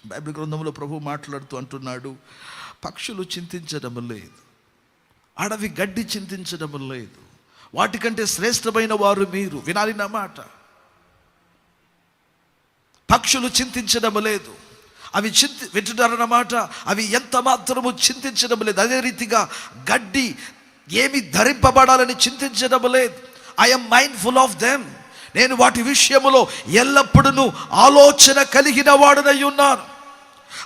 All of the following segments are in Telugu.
బైబిల్ గ్రంథంలో ప్రభు మాట్లాడుతూ అంటున్నాడు, పక్షులు చింతించడం లేదు, అడవి గడ్డి చింతించడం లేదు, వాటికంటే శ్రేష్టమైన వారు మీరు. వినాలి నా మాట. పక్షులు చింతించడం లేదు, అవి వింటున్నారన్నమాట, అవి ఎంత మాత్రము చింతించడం లేదు. అదే రీతిగా గడ్డి ఏమి ధరింపబడాలని చింతించడం లేదు. I'm mindful of them. నేను వాటి విషయములో ఎల్లప్పుడూ ఆలోచన కలిగిన వాడనై ఉన్నాను.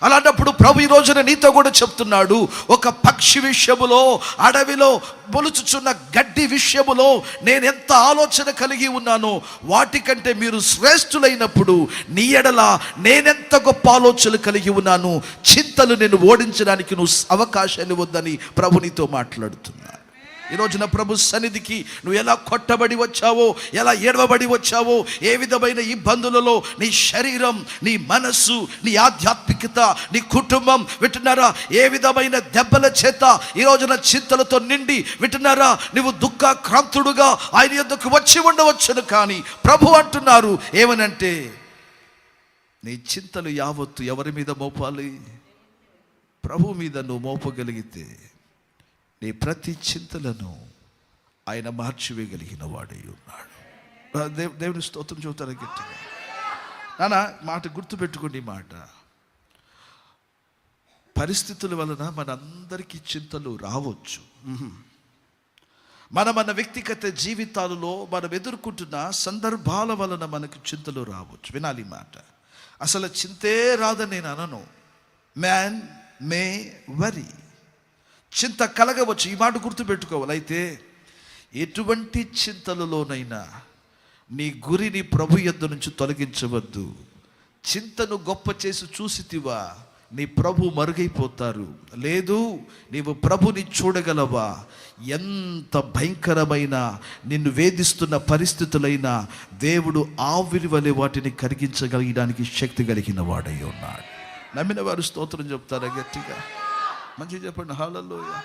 అలాంటప్పుడు ప్రభు ఈ రోజున నీతో కూడా చెప్తున్నాడు, ఒక పక్షి విషయములో, అడవిలో మొలుచుచున్న గడ్డి విషయములో నేను ఎంత ఆలోచన కలిగి ఉన్నానో, వాటికంటే మీరు శ్రేష్ఠులైనప్పుడు నీ ఎడల నేనెంత గొప్ప ఆలోచనలు కలిగి ఉన్నాను. చింతలు నేను ఓడించడానికి నువ్వు అవకాశాన్ని వద్దని ప్రభు నీతో మాట్లాడుతున్నాడు. ఈ రోజున ప్రభు సన్నిధికి నువ్వు ఎలా కొట్టబడి వచ్చావో, ఎలా ఏడవబడి వచ్చావో, ఏ విధమైన ఇబ్బందులలో నీ శరీరం, నీ మనస్సు, నీ ఆధ్యాత్మికత, నీ కుటుంబం వింటున్నారా, ఏ విధమైన దెబ్బల చేత ఈ రోజున చింతలతో నిండి వింటున్నారా, నువ్వు దుఃఖాక్రాంతుడుగా ఆయన యొద్దకు వచ్చి ఉండవచ్చును. కానీ ప్రభు అంటున్నారు ఏమనంటే, నీ చింతలు యావత్తు ఎవరి మీద మోపాలి? ప్రభు మీద నువ్వు మోపగలిగితే నీ ప్రతి చింతలను ఆయన మార్చివేయగలిగిన వాడై ఉన్నాడు. దేవుని స్తోత్రం చెబుతాను గట్టిగా. నాన్న మాట గుర్తుపెట్టుకోండి. ఈ మాట, పరిస్థితుల వలన మనందరికీ చింతలు రావచ్చు. మన వ్యక్తిగత జీవితాలలో మనం ఎదుర్కొంటున్న సందర్భాల వలన మనకు చింతలు రావచ్చు. వినాలి మాట. అసలు చింతే రాదని నేను అనను. మ్యాన్ మే వరీ, చింత కలగవచ్చు. ఈ మాట గుర్తుపెట్టుకోవాలి. అయితే ఎటువంటి చింతలలోనైనా నీ గురిని ప్రభు యొద్ద నుంచి తొలగించవద్దు. చింతను గొప్ప చేసి చూసితివా, నీ ప్రభు మరుగైపోతారు. లేదు, నీవు ప్రభుని చూడగలవా, ఎంత భయంకరమైన నిన్ను వేధిస్తున్న పరిస్థితులైనా దేవుడు ఆవిరి వలె వాటిని కరిగించగలిగడానికి శక్తి కలిగిన వాడై ఉన్నాడు. నమ్మిన వారు స్తోత్రం చెప్తారా గట్టిగా? మంచిగా చెప్పండి. హల్లెలూయా.